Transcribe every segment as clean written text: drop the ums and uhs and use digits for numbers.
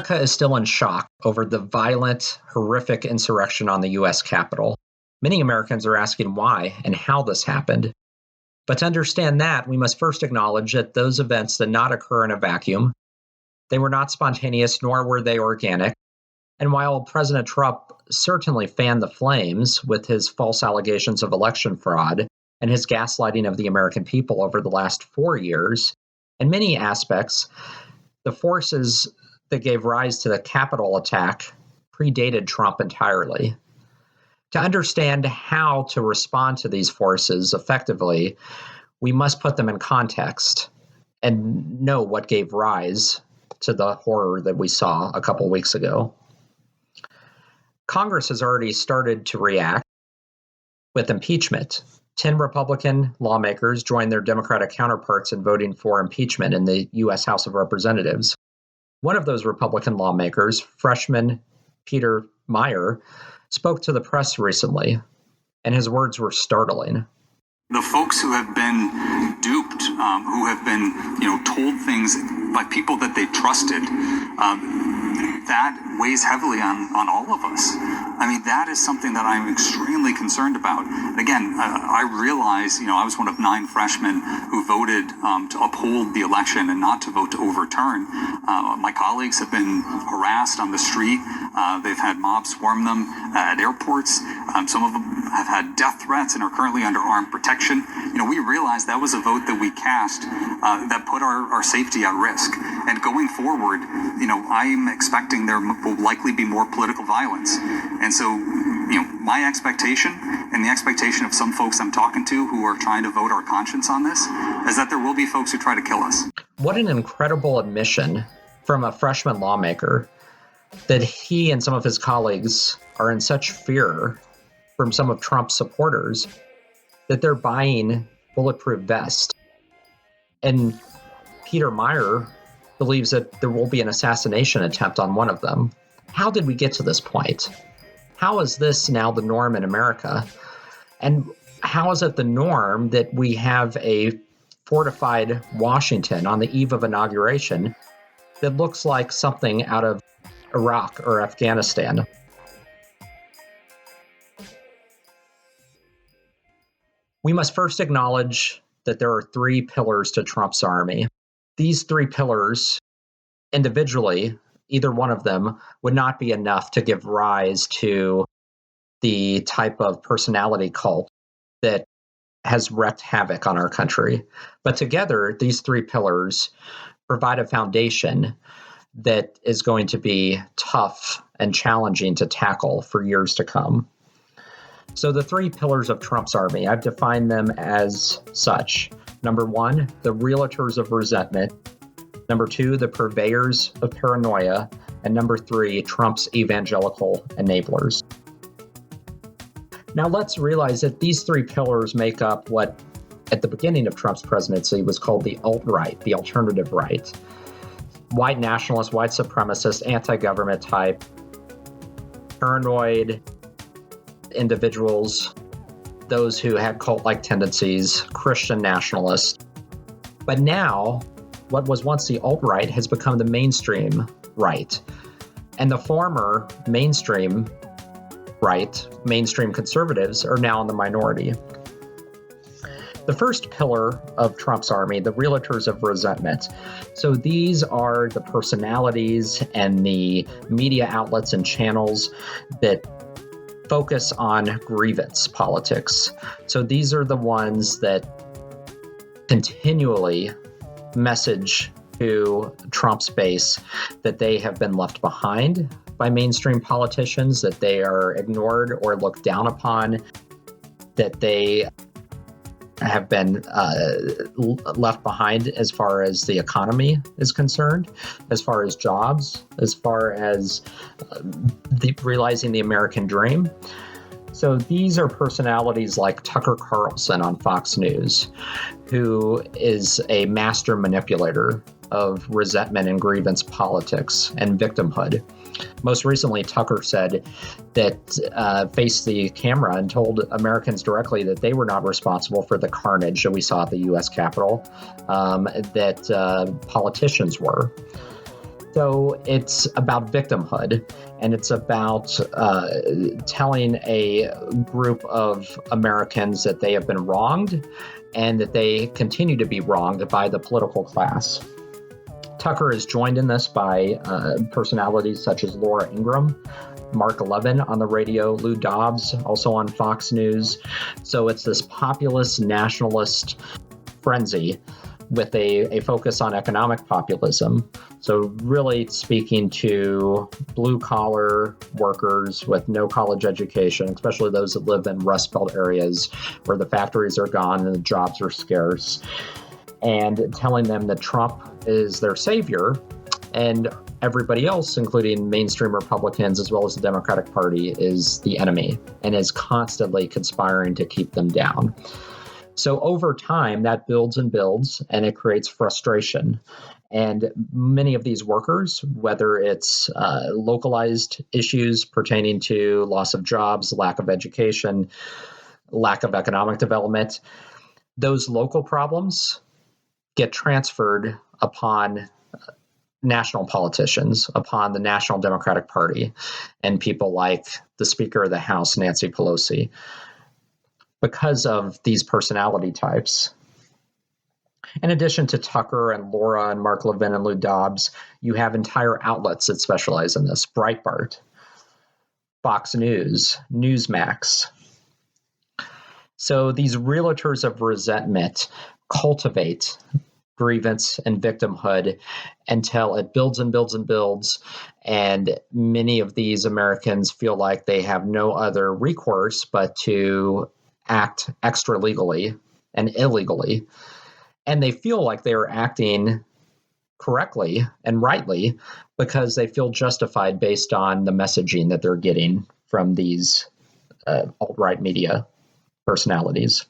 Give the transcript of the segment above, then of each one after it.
America is still in shock over the violent, horrific insurrection on the U.S. Capitol. Many Americans are asking why and how this happened. But to understand that, we must first acknowledge that those events did not occur in a vacuum. They were not spontaneous, nor were they organic. And while President Trump certainly fanned the flames with his false allegations of election fraud and his gaslighting of the American people over the last 4 years, in many aspects, the forces that gave rise to the Capitol attack predated Trump entirely. To understand how to respond to these forces effectively, we must put them in context and know what gave rise to the horror that we saw a couple weeks ago. Congress has already started to react with impeachment. 10 Republican lawmakers joined their Democratic counterparts in voting for impeachment in the U.S. House of Representatives. One of those Republican lawmakers, freshman Peter Meyer, spoke to the press recently, and his words were startling. The folks who have been duped, who have been, told things by people that they trusted, that weighs heavily on all of us. I mean, that is something that I'm extremely concerned about. And again, I realize, I was one of 9 freshmen who voted to uphold the election and not to vote to overturn. My colleagues have been harassed on the street. They've had mobs swarm them at airports. Some of them have had death threats and are currently under armed protection. We realized that was a vote that we cast that put our safety at risk. And going forward, I'm expecting there will likely be more political violence. And so, my expectation and the expectation of some folks I'm talking to who are trying to vote our conscience on this is that there will be folks who try to kill us. What an incredible admission from a freshman lawmaker that he and some of his colleagues are in such fear from some of Trump's supporters that they're buying bulletproof vests. And Peter Meyer believes that there will be an assassination attempt on one of them. How did we get to this point? How is this now the norm in America? And how is it the norm that we have a fortified Washington on the eve of inauguration that looks like something out of Iraq or Afghanistan? We must first acknowledge that there are 3 pillars to Trump's army. These 3 pillars, individually, either one of them would not be enough to give rise to the type of personality cult that has wreaked havoc on our country. But together, these 3 pillars provide a foundation that is going to be tough and challenging to tackle for years to come. So the 3 pillars of Trump's army, I've defined them as such. Number 1, the realtors of resentment. Number 2, the purveyors of paranoia. And number 3, Trump's evangelical enablers. Now let's realize that these 3 pillars make up what, at the beginning of Trump's presidency, was called the alt-right, the alternative right. White nationalist, white supremacist, anti-government type, paranoid individuals, those who had cult-like tendencies, Christian nationalists. But now, what was once the alt-right has become the mainstream right. And the former mainstream right, mainstream conservatives, are now in the minority. The first pillar of Trump's army, the realtors of resentment. So these are the personalities and the media outlets and channels that focus on grievance politics. So these are the ones that continually message to Trump's base that they have been left behind by mainstream politicians, that they are ignored or looked down upon, that they have been left behind as far as the economy is concerned, as far as jobs, as far as realizing the American dream. So these are personalities like Tucker Carlson on Fox News, who is a master manipulator of resentment and grievance politics and victimhood. Most recently, Tucker said that faced the camera and told Americans directly that they were not responsible for the carnage that we saw at the U.S. Capitol, that politicians were. So it's about victimhood, and it's about telling a group of Americans that they have been wronged and that they continue to be wronged by the political class. Tucker is joined in this by personalities such as Laura Ingraham, Mark Levin on the radio, Lou Dobbs, also on Fox News. So it's this populist nationalist frenzy with a focus on economic populism. So really speaking to blue-collar workers with no college education, especially those that live in Rust Belt areas where the factories are gone and the jobs are scarce, and telling them that Trump is their savior and everybody else, including mainstream Republicans as well as the Democratic Party, is the enemy and is constantly conspiring to keep them down. So over time, that builds and builds, and it creates frustration. And many of these workers, whether it's localized issues pertaining to loss of jobs, lack of education, lack of economic development, those local problems get transferred upon national politicians, upon the National Democratic Party, and people like the Speaker of the House, Nancy Pelosi. Because of these personality types. In addition to Tucker and Laura and Mark Levin and Lou Dobbs, you have entire outlets that specialize in this. Breitbart, Fox News, Newsmax. So these realtors of resentment cultivate grievance and victimhood until it builds and builds and builds. And many of these Americans feel like they have no other recourse but to act extra legally and illegally. And they feel like they are acting correctly and rightly because they feel justified based on the messaging that they're getting from these alt-right media personalities.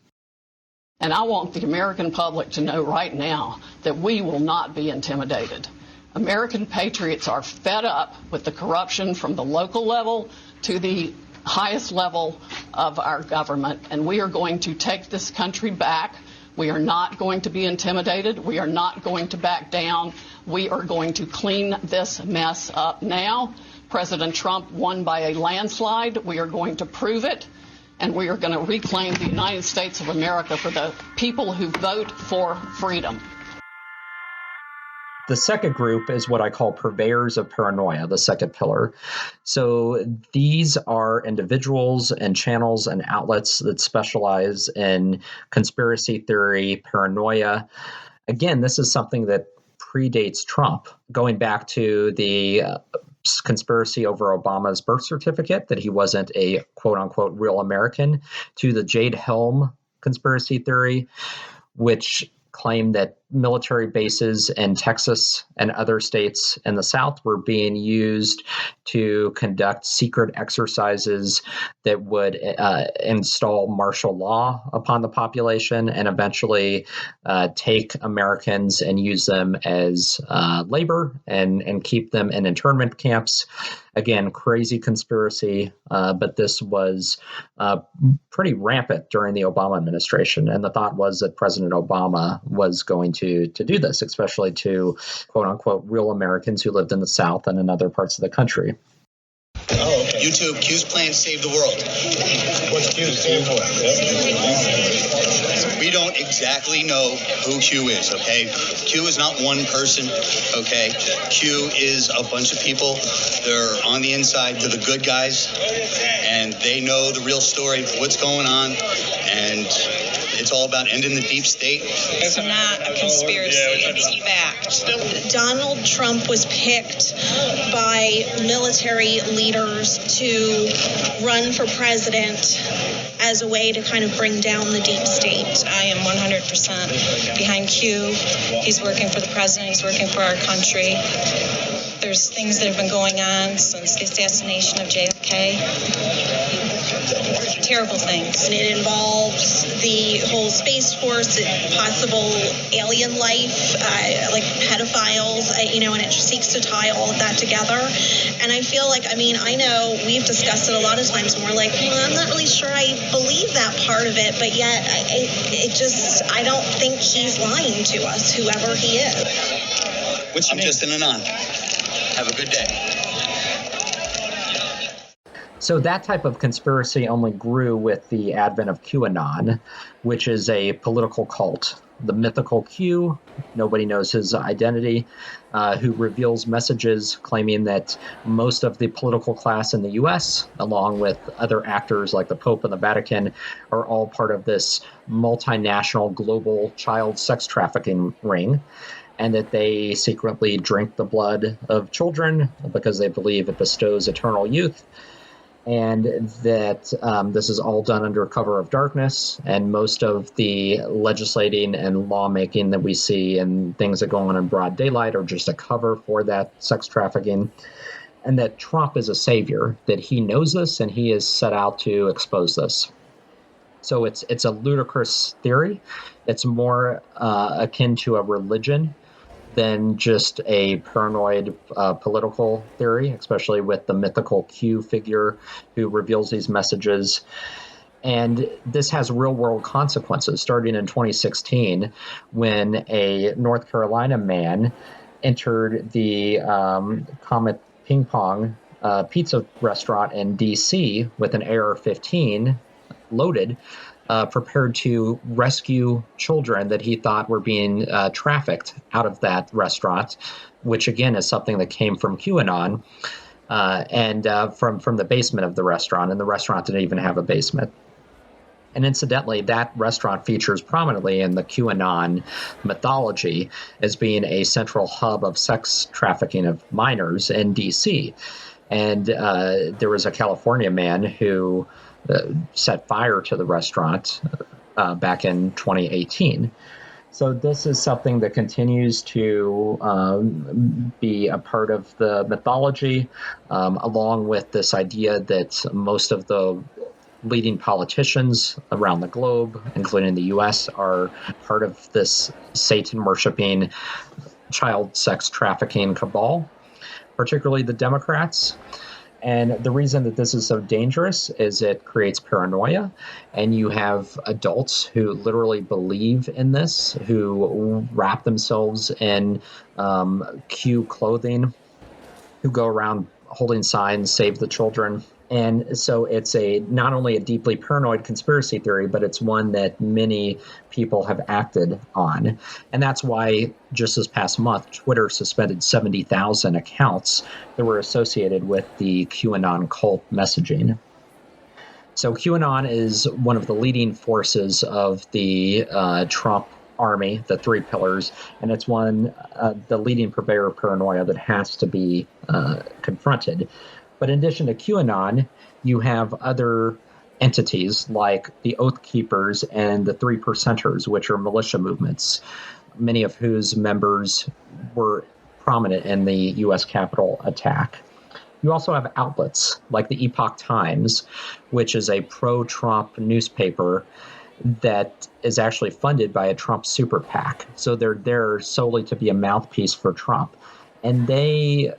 And I want the American public to know right now that we will not be intimidated. American patriots are fed up with the corruption from the local level to the highest level of our government, and we are going to take this country back. We are not going to be intimidated. We are not going to back down. We are going to clean this mess up now. President Trump won by a landslide. We are going to prove it, and we are going to reclaim the United States of America for the people who vote for freedom. The second group is what I call purveyors of paranoia, the second pillar. So these are individuals and channels and outlets that specialize in conspiracy theory, paranoia. Again, this is something that predates Trump, going back to the conspiracy over Obama's birth certificate, that he wasn't a quote-unquote real American, to the Jade Helm conspiracy theory, which claimed that military bases in Texas and other states in the South were being used to conduct secret exercises that would install martial law upon the population and eventually take Americans and use them as labor and keep them in internment camps. Again, crazy conspiracy, but this was pretty rampant during the Obama administration. And the thought was that President Obama was going to do this, especially to quote unquote real Americans who lived in the South and in other parts of the country. Oh, okay. YouTube, Q's plan to save the world. What's Q stand for? We don't exactly know who Q is, okay? Q is not one person, okay? Q is a bunch of people. They're on the inside. They're the good guys, and they know the real story of what's going on, and it's all about ending the deep state. It's not a conspiracy. It's fact. Donald Trump was picked by military leaders to run for president as a way to kind of bring down the deep state. I am 100% behind Q. He's working for the president. He's working for our country. There's things that have been going on since the assassination of JFK. Terrible things. And it involves the whole Space Force, possible alien life, like pedophiles, and it seeks to tie all of that together. And I feel like, I know we've discussed it a lot of times, and we're like, I'm not really sure I believe that part of it, but yet I don't think he's lying to us, whoever he is. Which I'm just an anon. Have a good day. So that type of conspiracy only grew with the advent of QAnon, which is a political cult. The mythical Q, nobody knows his identity, who reveals messages claiming that most of the political class in the U.S., along with other actors like the Pope and the Vatican, are all part of this multinational global child sex trafficking ring, and that they secretly drink the blood of children because they believe it bestows eternal youth, and that this is all done under cover of darkness, and most of the legislating and lawmaking that we see and things that go on in broad daylight are just a cover for that sex trafficking, and that Trump is a savior, that he knows this and he is set out to expose this. So it's a ludicrous theory. It's more akin to a religion than just a paranoid political theory, especially with the mythical Q figure who reveals these messages. And this has real-world consequences, starting in 2016 when a North Carolina man entered the Comet Ping Pong pizza restaurant in D.C. with an AR-15 loaded, prepared to rescue children that he thought were being trafficked out of that restaurant, which again is something that came from QAnon and from the basement of the restaurant, and the restaurant didn't even have a basement. And incidentally, that restaurant features prominently in the QAnon mythology as being a central hub of sex trafficking of minors in D.C. And there was a California man who set fire to the restaurant back in 2018. So this is something that continues to be a part of the mythology, along with this idea that most of the leading politicians around the globe, including the U.S., are part of this Satan-worshiping child sex trafficking cabal, particularly the Democrats. And the reason that this is so dangerous is it creates paranoia, and you have adults who literally believe in this, who wrap themselves in Q clothing, who go around holding signs, "Save the children." And so it's not only a deeply paranoid conspiracy theory, but it's one that many people have acted on. And that's why just this past month, Twitter suspended 70,000 accounts that were associated with the QAnon cult messaging. So QAnon is one of the leading forces of the Trump army, the three pillars, and it's the leading purveyor of paranoia that has to be confronted. But in addition to QAnon, you have other entities like the Oath Keepers and the Three Percenters, which are militia movements, many of whose members were prominent in the U.S. Capitol attack. You also have outlets like the Epoch Times, which is a pro-Trump newspaper that is actually funded by a Trump super PAC. So they're there solely to be a mouthpiece for Trump. And they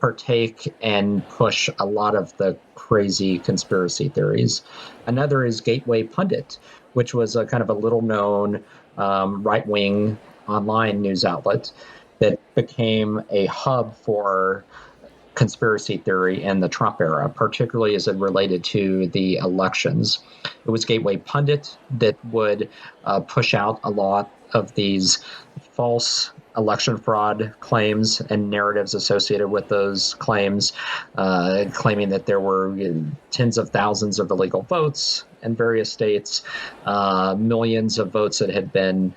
partake and push a lot of the crazy conspiracy theories. Another is Gateway Pundit, which was a kind of a little-known right-wing online news outlet that became a hub for conspiracy theory in the Trump era, particularly as it related to the elections. It was Gateway Pundit that would push out a lot of these false election fraud claims and narratives associated with those claims, claiming that there were tens of thousands of illegal votes in various states, millions of votes that had been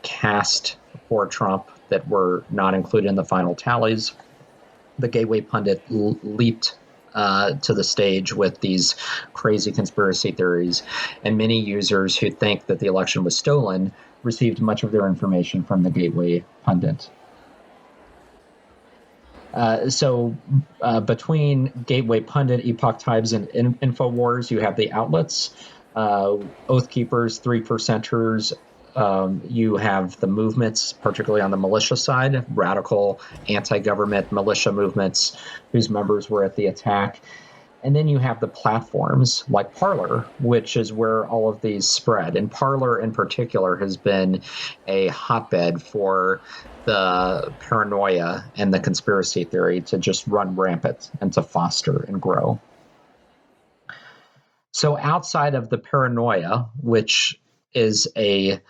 cast for Trump that were not included in the final tallies. The Gateway Pundit leaped to the stage with these crazy conspiracy theories, and many users who think that the election was stolen received much of their information from the Gateway Pundit. So between Gateway Pundit, Epoch Times, and InfoWars, you have the outlets, Oath Keepers, Three Percenters. You have the movements, particularly on the militia side, radical anti-government militia movements whose members were at the attack. And then you have the platforms like Parler, which is where all of these spread. And Parler in particular has been a hotbed for the paranoia and the conspiracy theory to just run rampant and to foster and grow. So outside of the paranoia, which is a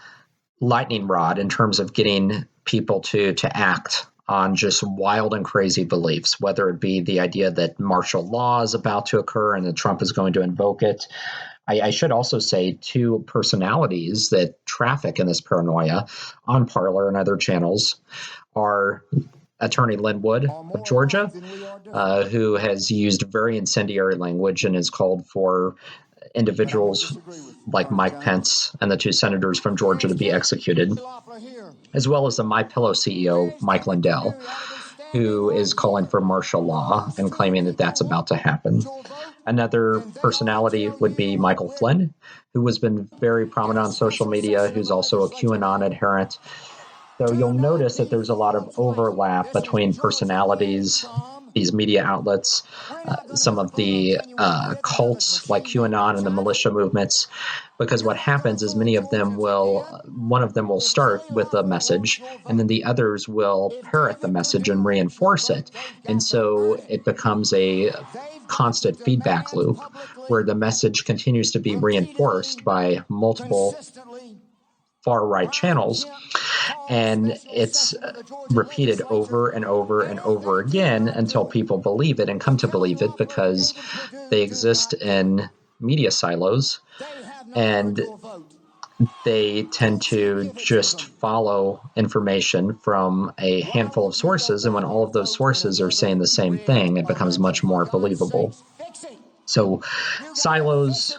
lightning rod in terms of getting people to act on just wild and crazy beliefs, whether it be the idea that martial law is about to occur and that Trump is going to invoke it. I should also say two personalities that traffic in this paranoia on Parler and other channels are Attorney Linwood of Georgia, who has used very incendiary language and has called for individuals like Mike Pence and the two senators from Georgia to be executed, as well as the MyPillow CEO, Mike Lindell, who is calling for martial law and claiming that that's about to happen. Another personality would be Michael Flynn, who has been very prominent on social media, who's also a QAnon adherent. So you'll notice that there's a lot of overlap between personalities, these media outlets, some of the cults like QAnon and the militia movements, because what happens is one of them will start with a message, and then the others will parrot the message and reinforce it. And so it becomes a constant feedback loop where the message continues to be reinforced by multiple far-right channels, and it's repeated over and over and over again until people believe it and come to believe it because they exist in media silos and they tend to just follow information from a handful of sources, and when all of those sources are saying the same thing, it becomes much more believable. So silos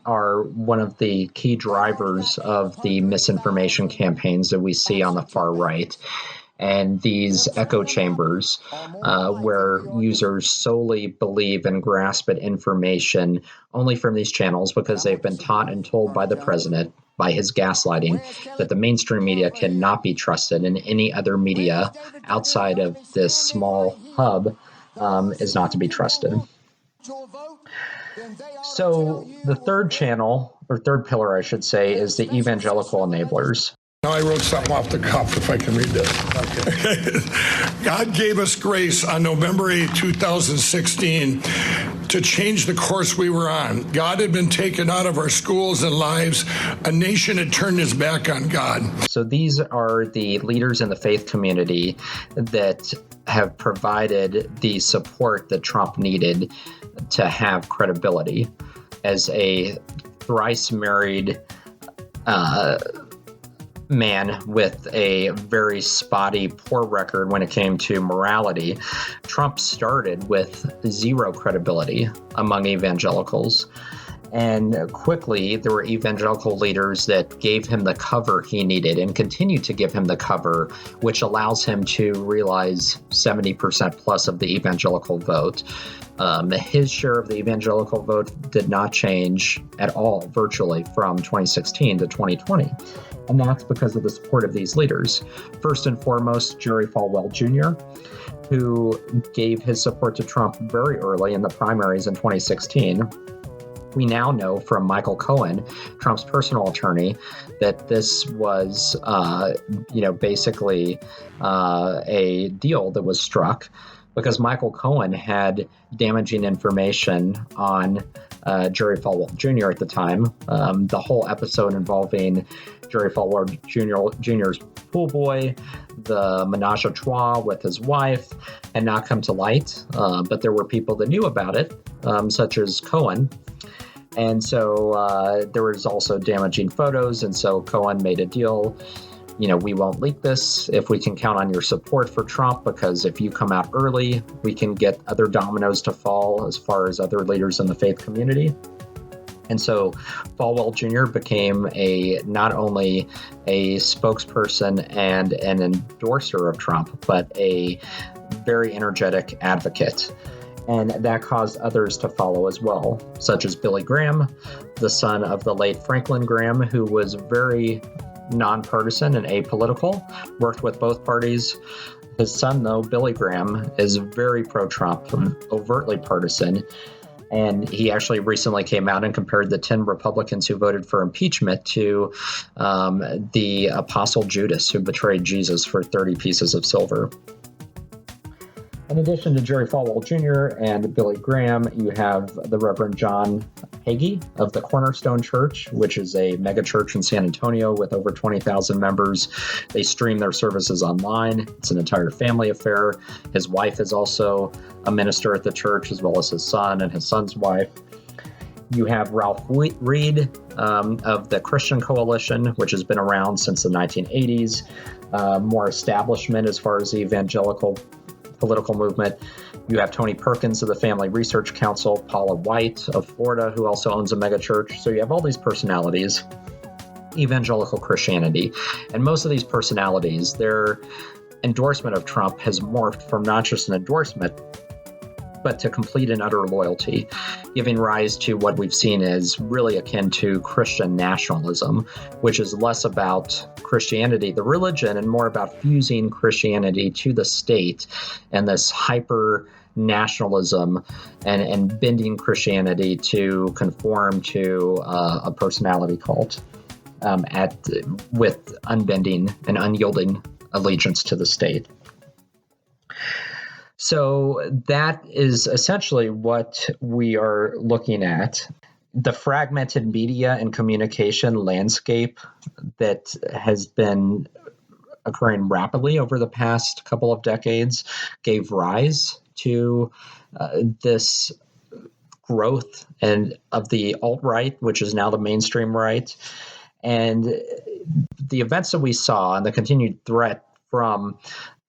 are one of the key drivers of the misinformation campaigns that we see on the far right. And these echo chambers where users solely believe and grasp at information only from these channels because they've been taught and told by the president, by his gaslighting, that the mainstream media cannot be trusted and any other media outside of this small hub is not to be trusted. So the third channel, or third pillar, I should say, is the evangelical enablers. Now I wrote something off the cuff, if I can read this. Okay. God gave us grace on November 8, 2016 to change the course we were on. God had been taken out of our schools and lives. A nation had turned its back on God. So these are the leaders in the faith community that have provided the support that Trump needed to have credibility as a thrice married man with a very spotty, poor record when it came to morality. Trump started with zero credibility among evangelicals. And quickly, there were evangelical leaders that gave him the cover he needed and continue to give him the cover, which allows him to realize 70% plus of the evangelical vote. His share of the evangelical vote did not change at all, virtually, from 2016 to 2020. And that's because of the support of these leaders. First and foremost, Jerry Falwell Jr., who gave his support to Trump very early in the primaries in 2016. We now know from Michael Cohen, Trump's personal attorney, that this was, basically a deal that was struck because Michael Cohen had damaging information on Jerry Falwell Jr. at the time. The whole episode involving Jerry Falwell Jr.'s pool boy, the menage a trois with his wife, had not come to light, but there were people that knew about it, such as Cohen. And so there was also damaging photos, and so Cohen made a deal. We won't leak this if we can count on your support for Trump, because if you come out early, we can get other dominoes to fall as far as other leaders in the faith community. And so Falwell Jr. became not only a spokesperson and an endorser of Trump, but a very energetic advocate. And that caused others to follow as well, such as Billy Graham, the son of the late Franklin Graham, who was very nonpartisan and apolitical, worked with both parties, His son, though, Billy Graham, is very pro-Trump, overtly partisan. And he actually recently came out and compared the 10 Republicans who voted for impeachment to the apostle Judas, who betrayed Jesus for 30 pieces of silver. In addition to Jerry Falwell Jr. and Billy Graham, you have the Reverend John Hagee of the Cornerstone Church, which is a megachurch in San Antonio with over 20,000 members. They stream their services online. It's an entire family affair. His wife is also a minister at the church, as well as his son and his son's wife. You have Ralph Reed of the Christian Coalition, which has been around since the 1980s, more establishment as far as the evangelical political movement. You have Tony Perkins of the Family Research Council, Paula White of Florida, who also owns a megachurch. So you have all these personalities, evangelical Christianity. And most of these personalities, their endorsement of Trump has morphed from not just an endorsement, but to complete and utter loyalty, giving rise to what we've seen as really akin to Christian nationalism, which is less about Christianity, the religion, and more about fusing Christianity to the state and this hyper nationalism and bending Christianity to conform to a personality cult with unbending and unyielding allegiance to the state. So that is essentially what we are looking at. The fragmented media and communication landscape that has been occurring rapidly over the past couple of decades gave rise to this growth of the alt-right, which is now the mainstream right. And the events that we saw and the continued threat from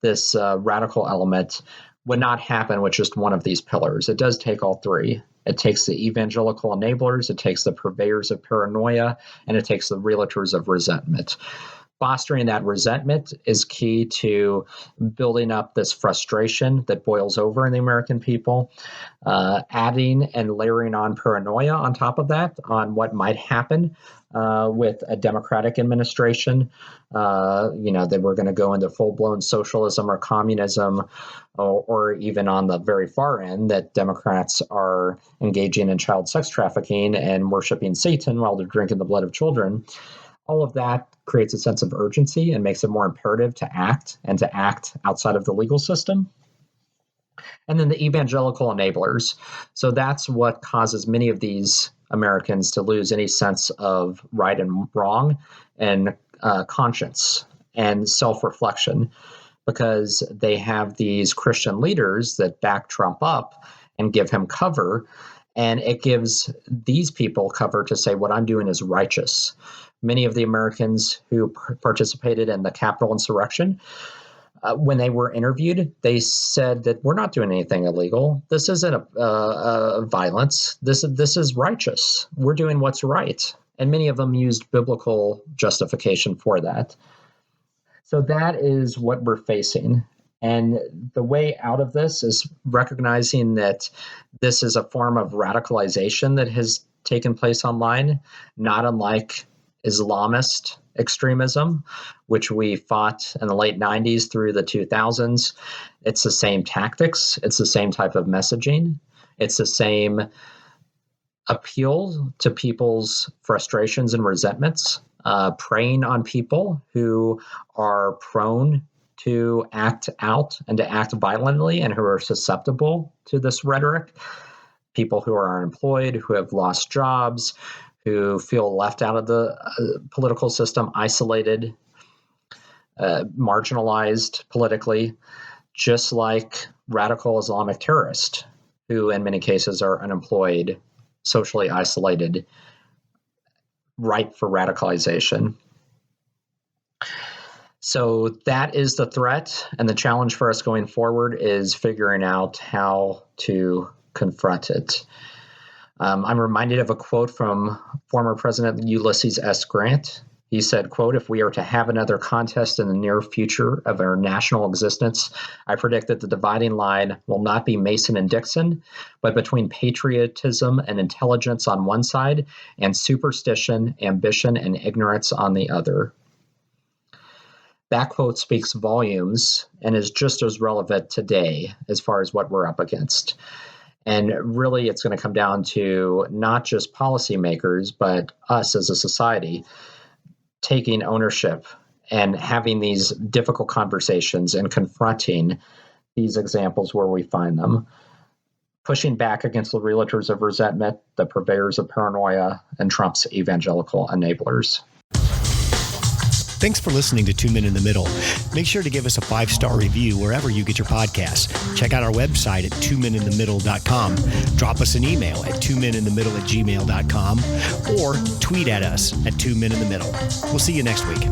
this radical element would not happen with just one of these pillars. It does take all three. It takes the evangelical enablers, it takes the purveyors of paranoia, and it takes the realtors of resentment. Fostering that resentment is key to building up this frustration that boils over in the American people, adding and layering on paranoia on top of that, on what might happen with a Democratic administration, that we're going to go into full-blown socialism or communism, or even on the very far end that Democrats are engaging in child sex trafficking and worshiping Satan while they're drinking the blood of children. All of that creates a sense of urgency and makes it more imperative to act and to act outside of the legal system. And then the evangelical enablers. So that's what causes many of these Americans to lose any sense of right and wrong and conscience and self-reflection, because they have these Christian leaders that back Trump up and give him cover. And it gives these people cover to say what I'm doing is righteous. Many of the Americans who participated in the Capitol insurrection, when they were interviewed, they said that we're not doing anything illegal. This isn't a violence. This is righteous. We're doing what's right. And many of them used biblical justification for that. So that is what we're facing. And the way out of this is recognizing that this is a form of radicalization that has taken place online, not unlike Islamist extremism, which we fought in the late 90s through the 2000s. It's the same tactics. It's the same type of messaging. It's the same appeal to people's frustrations and resentments, preying on people who are prone to act out and to act violently and who are susceptible to this rhetoric. People who are unemployed, who have lost jobs, who feel left out of the political system, isolated, marginalized politically, just like radical Islamic terrorists, who in many cases are unemployed, socially isolated, ripe for radicalization. So that is the threat, and the challenge for us going forward is figuring out how to confront it. I'm reminded of a quote from former President Ulysses S. Grant. He said, quote, "If we are to have another contest in the near future of our national existence, I predict that the dividing line will not be Mason and Dixon, but between patriotism and intelligence on one side and superstition, ambition, and ignorance on the other." That quote speaks volumes and is just as relevant today as far as what we're up against. And really, it's going to come down to not just policymakers, but us as a society taking ownership and having these difficult conversations and confronting these examples where we find them, pushing back against the realtors of resentment, the purveyors of paranoia, and Trump's evangelical enablers. Thanks for listening to 2 Men in the Middle. Make sure to give us a 5-star review wherever you get your podcasts. Check out our website at 2meninthemiddle.com. Drop us an email at 2meninthemiddle@gmail.com or tweet at us at 2 Men in the Middle. We'll see you next week.